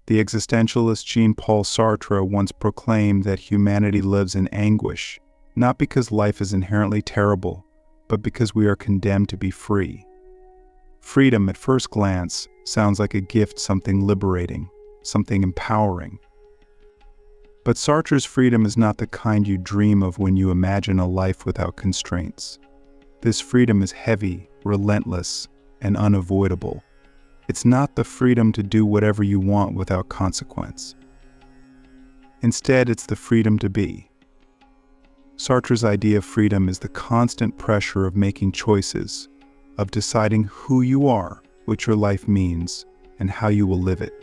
The existentialist Jean Paul Sartre once proclaimed that humanity lives in anguish, not because life is inherently terrible, but because we are condemned to be free. Freedom, at first glance, sounds like a gift, something liberating, something empowering. But Sartre's freedom is not the kind you dream of when you imagine a life without constraints. This freedom is heavy, relentless, and unavoidable. It's not the freedom to do whatever you want without consequence. Instead, it's the freedom to be. Sartre's idea of freedom is the constant pressure of making choices, of deciding who you are, what your life means, and how you will live it.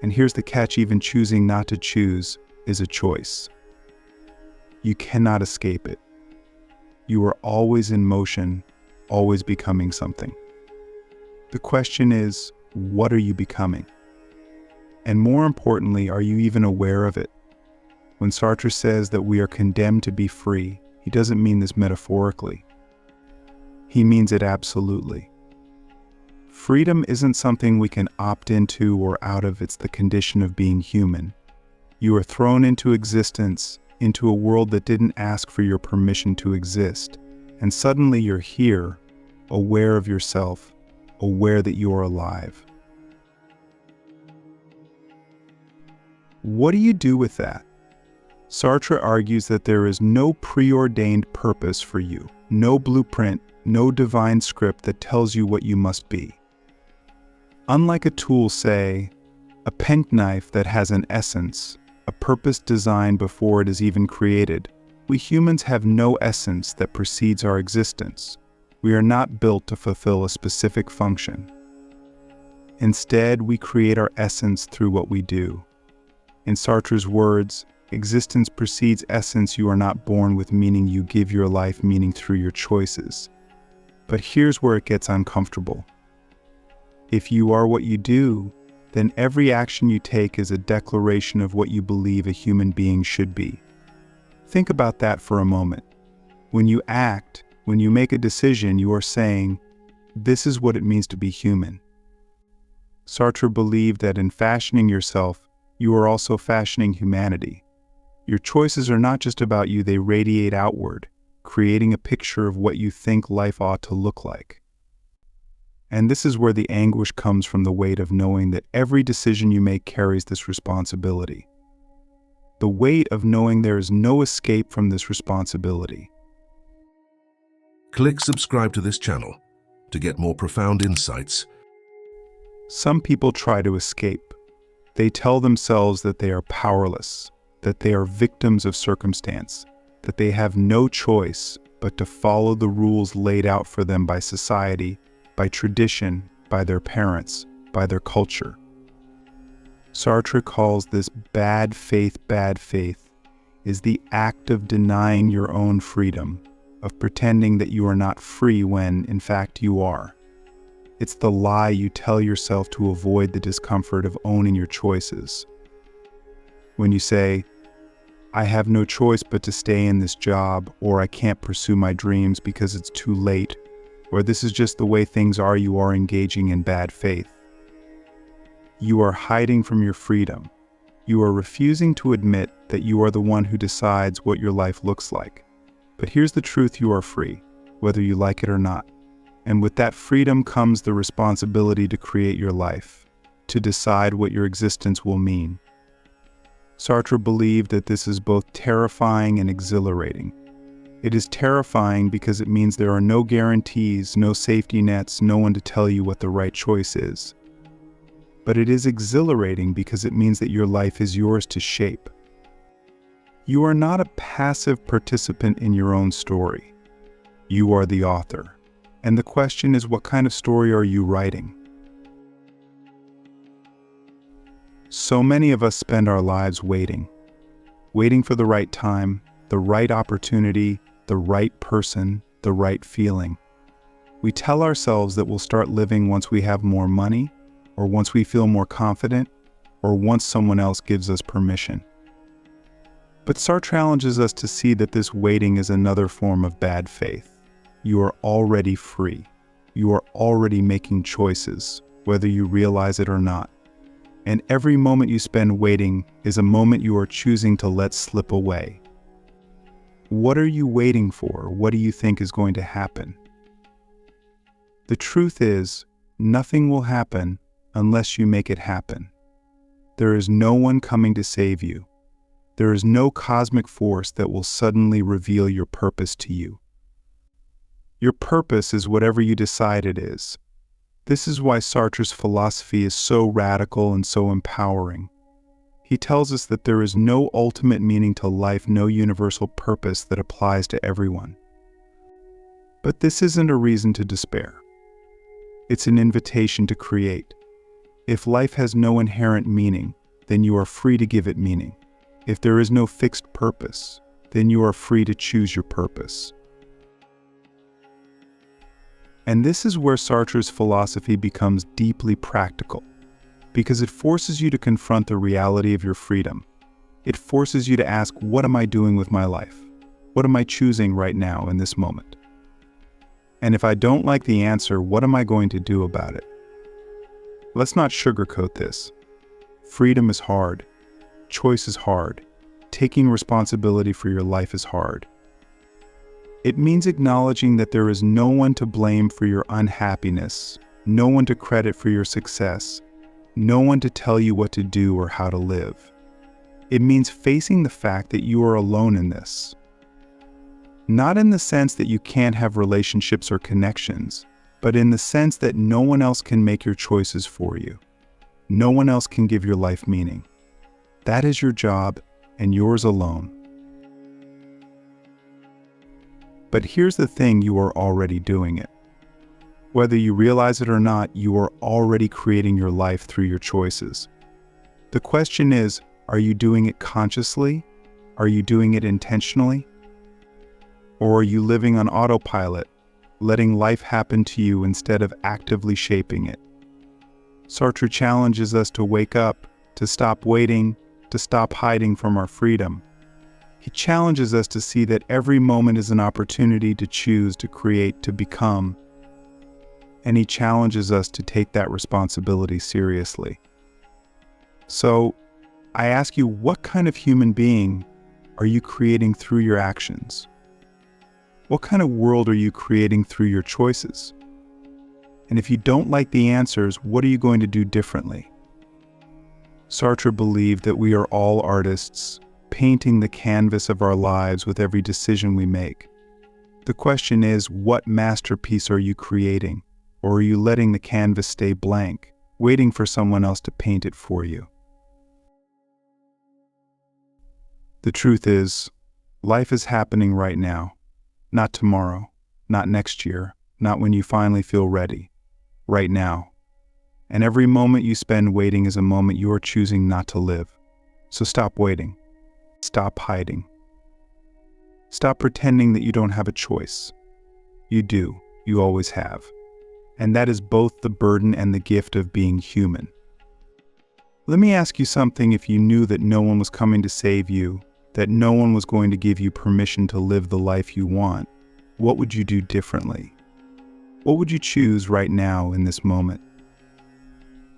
And here's the catch: even choosing not to choose is a choice. You cannot escape it. You are always in motion, always becoming something. The question is, what are you becoming? And more importantly, are you even aware of it? When Sartre says that we are condemned to be free, he doesn't mean this metaphorically. He means it absolutely. Freedom isn't something we can opt into or out of, it's the condition of being human. You are thrown into existence, into a world that didn't ask for your permission to exist, and suddenly you're here, aware of yourself, aware that you are alive. What do you do with that? Sartre argues that there is no preordained purpose for you, no blueprint, no divine script that tells you what you must be. Unlike a tool, say, a penknife that has an essence, a purpose designed before it is even created, we humans have no essence that precedes our existence. We are not built to fulfill a specific function. Instead, we create our essence through what we do. In Sartre's words, existence precedes essence. You are not born with meaning, you give your life meaning through your choices. But here's where it gets uncomfortable. If you are what you do, then every action you take is a declaration of what you believe a human being should be. Think about that for a moment. When you act, when you make a decision, you are saying, this is what it means to be human. Sartre believed that in fashioning yourself, you are also fashioning humanity. Your choices are not just about you, they radiate outward, creating a picture of what you think life ought to look like. And this is where the anguish comes from, the weight of knowing that every decision you make carries this responsibility. The weight of knowing there is no escape from this responsibility. Click subscribe to this channel to get more profound insights. Some people try to escape. They tell themselves that they are powerless, that they are victims of circumstance, that they have no choice but to follow the rules laid out for them by society, by tradition, by their parents, by their culture. Sartre calls this bad faith. Bad faith is the act of denying your own freedom, of pretending that you are not free when, in fact, you are. It's the lie you tell yourself to avoid the discomfort of owning your choices. When you say, I have no choice but to stay in this job, or I can't pursue my dreams because it's too late, or this is just the way things are, you are engaging in bad faith. You are hiding from your freedom. You are refusing to admit that you are the one who decides what your life looks like. But here's the truth: you are free, whether you like it or not. And with that freedom comes the responsibility to create your life, to decide what your existence will mean. Sartre believed that this is both terrifying and exhilarating. It is terrifying because it means there are no guarantees, no safety nets, no one to tell you what the right choice is. But it is exhilarating because it means that your life is yours to shape. You are not a passive participant in your own story. You are the author. And the question is, what kind of story are you writing? So many of us spend our lives waiting for the right time, the right opportunity, the right person, the right feeling. We tell ourselves that we'll start living once we have more money, or once we feel more confident, or once someone else gives us permission. But Sartre challenges us to see that this waiting is another form of bad faith. You are already free. You are already making choices, whether you realize it or not. And every moment you spend waiting is a moment you are choosing to let slip away. What are you waiting for? What do you think is going to happen? The truth is, nothing will happen unless you make it happen. There is no one coming to save you. There is no cosmic force that will suddenly reveal your purpose to you. Your purpose is whatever you decide it is. This is why Sartre's philosophy is so radical and so empowering. He tells us that there is no ultimate meaning to life, no universal purpose that applies to everyone. But this isn't a reason to despair. It's an invitation to create. If life has no inherent meaning, then you are free to give it meaning. If there is no fixed purpose, then you are free to choose your purpose. And this is where Sartre's philosophy becomes deeply practical, because it forces you to confront the reality of your freedom. It forces you to ask, what am I doing with my life? What am I choosing right now in this moment? And if I don't like the answer, what am I going to do about it? Let's not sugarcoat this. Freedom is hard. Choice is hard. Taking responsibility for your life is hard. It means acknowledging that there is no one to blame for your unhappiness, no one to credit for your success, no one to tell you what to do or how to live. It means facing the fact that you are alone in this. Not in the sense that you can't have relationships or connections, but in the sense that no one else can make your choices for you. No one else can give your life meaning. That is your job, and yours alone. But here's the thing, you are already doing it. Whether you realize it or not, you are already creating your life through your choices. The question is, are you doing it consciously? Are you doing it intentionally? Or are you living on autopilot, letting life happen to you instead of actively shaping it? Sartre challenges us to wake up, to stop waiting, to stop hiding from our freedom. He challenges us to see that every moment is an opportunity to choose, to create, to become. And he challenges us to take that responsibility seriously. So, I ask you, what kind of human being are you creating through your actions? What kind of world are you creating through your choices? And if you don't like the answers, what are you going to do differently? Sartre believed that we are all artists, painting the canvas of our lives with every decision we make. The question is, what masterpiece are you creating? Or are you letting the canvas stay blank, waiting for someone else to paint it for you? The truth is, life is happening right now. Not tomorrow, not next year, not when you finally feel ready. Right now. And every moment you spend waiting is a moment you are choosing not to live. So stop waiting. Stop hiding. Stop pretending that you don't have a choice. You do. You always have. And that is both the burden and the gift of being human. Let me ask you something. If you knew that no one was coming to save you, that no one was going to give you permission to live the life you want, what would you do differently? What would you choose right now in this moment?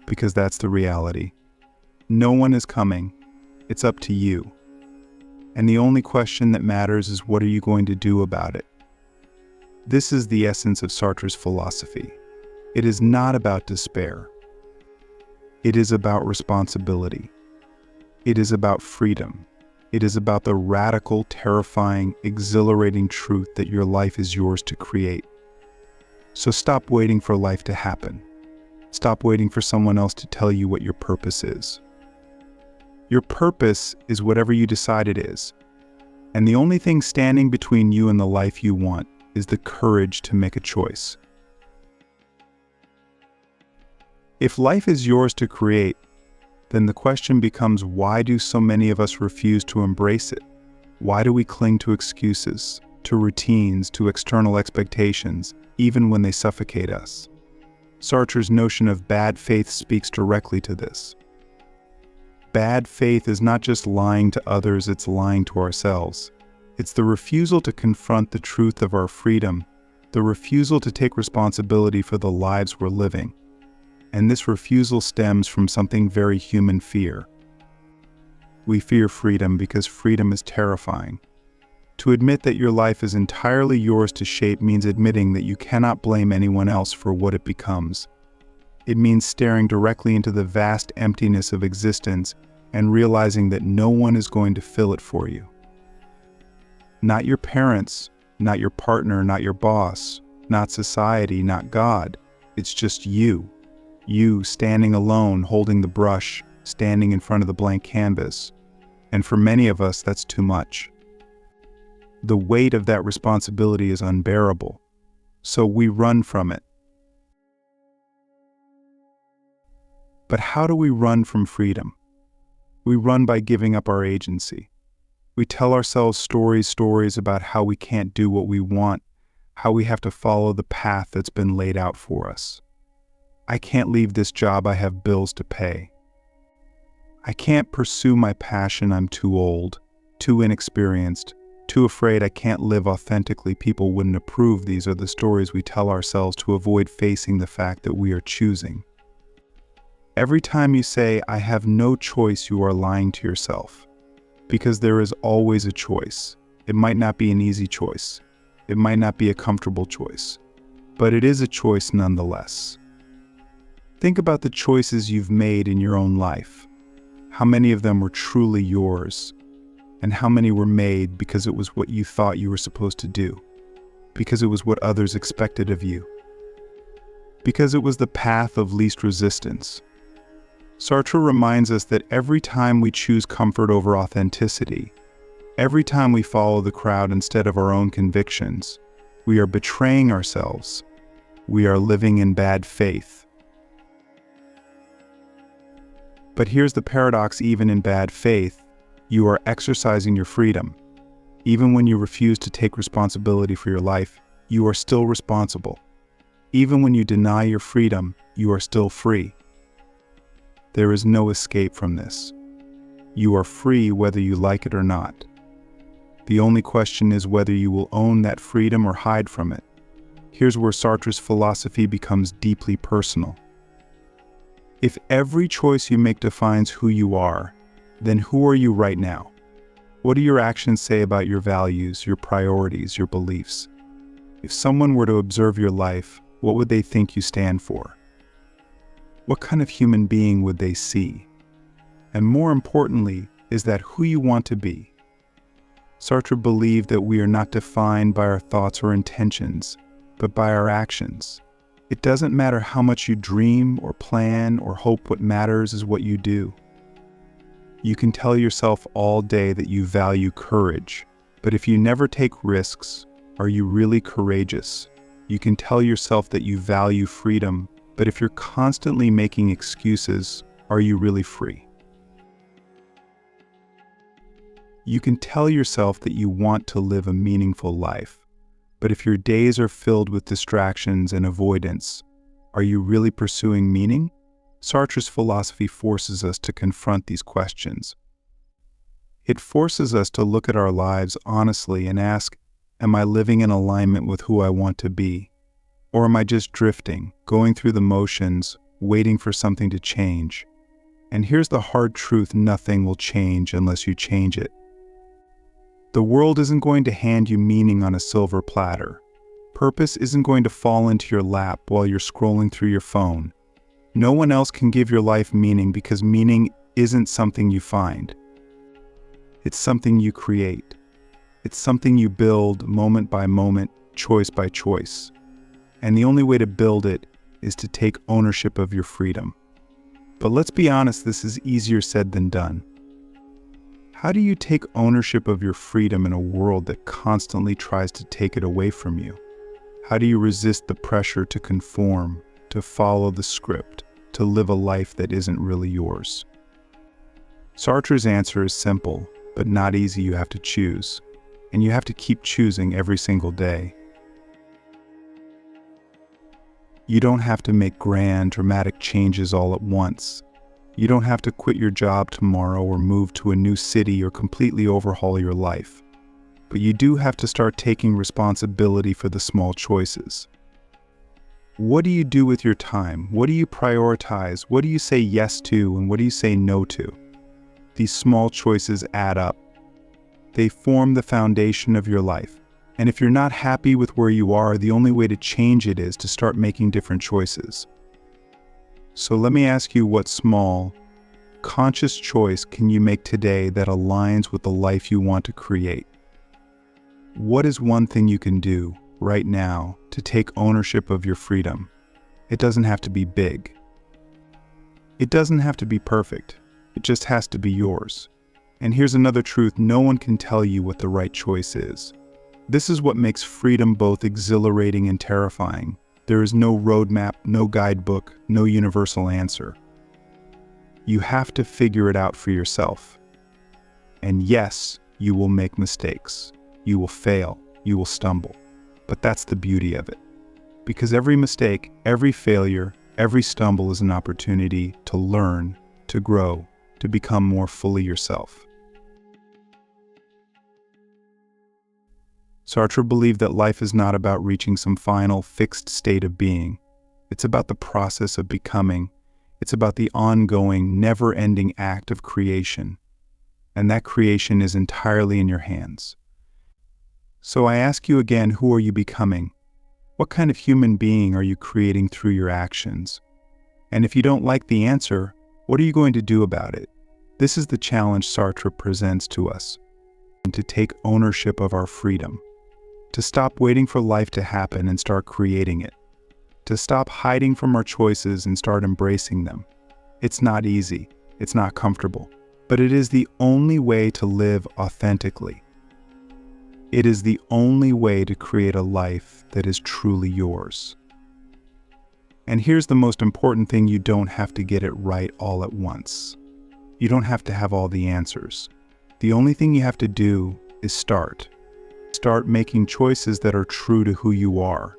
Because that's the reality. No one is coming. It's up to you. And the only question that matters is, what are you going to do about it? This is the essence of Sartre's philosophy. It is not about despair. It is about responsibility. It is about freedom. It is about the radical, terrifying, exhilarating truth that your life is yours to create. So stop waiting for life to happen. Stop waiting for someone else to tell you what your purpose is. Your purpose is whatever you decide it is. And the only thing standing between you and the life you want is the courage to make a choice. If life is yours to create, then the question becomes, why do so many of us refuse to embrace it? Why do we cling to excuses, to routines, to external expectations, even when they suffocate us? Sartre's notion of bad faith speaks directly to this. Bad faith is not just lying to others, it's lying to ourselves. It's the refusal to confront the truth of our freedom, the refusal to take responsibility for the lives we're living. and this refusal stems from something very human: fear. We fear freedom because freedom is terrifying. To admit that your life is entirely yours to shape means admitting that you cannot blame anyone else for what it becomes. It means staring directly into the vast emptiness of existence and realizing that no one is going to fill it for you. Not your parents, not your partner, not your boss, not society, not God. It's just you. You standing alone, holding the brush, standing in front of the blank canvas. And for many of us, that's too much. The weight of that responsibility is unbearable, so we run from it. But how do we run from freedom? We run by giving up our agency. We tell ourselves stories about how we can't do what we want, how we have to follow the path that's been laid out for us. I can't leave this job, I have bills to pay. I can't pursue my passion, I'm too old, too inexperienced, too afraid I can't live authentically, people wouldn't approve. These are the stories we tell ourselves to avoid facing the fact that we are choosing. Every time you say, I have no choice, you are lying to yourself. Because there is always a choice. It might not be an easy choice. It might not be a comfortable choice. But it is a choice nonetheless. Think about the choices you've made in your own life. How many of them were truly yours? And how many were made because it was what you thought you were supposed to do? Because it was what others expected of you? Because it was the path of least resistance? Sartre reminds us that every time we choose comfort over authenticity, every time we follow the crowd instead of our own convictions, we are betraying ourselves. We are living in bad faith. But here's the paradox: even in bad faith, you are exercising your freedom. Even when you refuse to take responsibility for your life, you are still responsible. Even when you deny your freedom, you are still free. There is no escape from this. You are free whether you like it or not. The only question is whether you will own that freedom or hide from it. Here's where Sartre's philosophy becomes deeply personal. If every choice you make defines who you are, then who are you right now? What do your actions say about your values, your priorities, your beliefs? If someone were to observe your life, what would they think you stand for? What kind of human being would they see? And more importantly, is that who you want to be? Sartre believed that we are not defined by our thoughts or intentions, but by our actions. It doesn't matter how much you dream or plan or hope, what matters is what you do. You can tell yourself all day that you value courage, but if you never take risks, are you really courageous? You can tell yourself that you value freedom, but if you're constantly making excuses, are you really free? You can tell yourself that you want to live a meaningful life, but if your days are filled with distractions and avoidance, are you really pursuing meaning? Sartre's philosophy forces us to confront these questions. It forces us to look at our lives honestly and ask, am I living in alignment with who I want to be? Or am I just drifting, going through the motions, waiting for something to change? And here's the hard truth: nothing will change unless you change it. The world isn't going to hand you meaning on a silver platter. Purpose isn't going to fall into your lap while you're scrolling through your phone. No one else can give your life meaning, because meaning isn't something you find. It's something you create. It's something you build moment by moment, choice by choice. And the only way to build it is to take ownership of your freedom. But let's be honest, this is easier said than done. How do you take ownership of your freedom in a world that constantly tries to take it away from you? How do you resist the pressure to conform, to follow the script, to live a life that isn't really yours? Sartre's answer is simple, but not easy. You have to choose, and you have to keep choosing every single day. You don't have to make grand, dramatic changes all at once. You don't have to quit your job tomorrow or move to a new city or completely overhaul your life. But you do have to start taking responsibility for the small choices. What do you do with your time? What do you prioritize? What do you say yes to and what do you say no to? These small choices add up. They form the foundation of your life. And if you're not happy with where you are, the only way to change it is to start making different choices. So let me ask you, what small, conscious choice can you make today that aligns with the life you want to create? What is one thing you can do right now to take ownership of your freedom? It doesn't have to be big. It doesn't have to be perfect. It just has to be yours. And here's another truth: no one can tell you what the right choice is. This is what makes freedom both exhilarating and terrifying. There is no roadmap, no guidebook, no universal answer. You have to figure it out for yourself. And yes, you will make mistakes. You will fail. You will stumble. But that's the beauty of it. Because every mistake, every failure, every stumble is an opportunity to learn, to grow, to become more fully yourself. Sartre believed that life is not about reaching some final, fixed state of being. It's about the process of becoming. It's about the ongoing, never-ending act of creation. And that creation is entirely in your hands. So I ask you again, who are you becoming? What kind of human being are you creating through your actions? And if you don't like the answer, what are you going to do about it? This is the challenge Sartre presents to us: to take ownership of our freedom, to stop waiting for life to happen and start creating it, to stop hiding from our choices and start embracing them. It's not easy, it's not comfortable, but it is the only way to live authentically. It is the only way to create a life that is truly yours. And here's the most important thing: you don't have to get it right all at once. You don't have to have all the answers. The only thing you have to do is start. Start making choices that are true to who you are.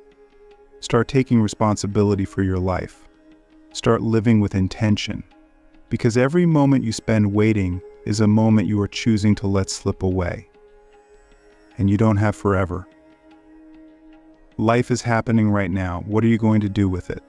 Start taking responsibility for your life. Start living with intention. Because every moment you spend waiting is a moment you are choosing to let slip away. And you don't have forever. Life is happening right now. What are you going to do with it?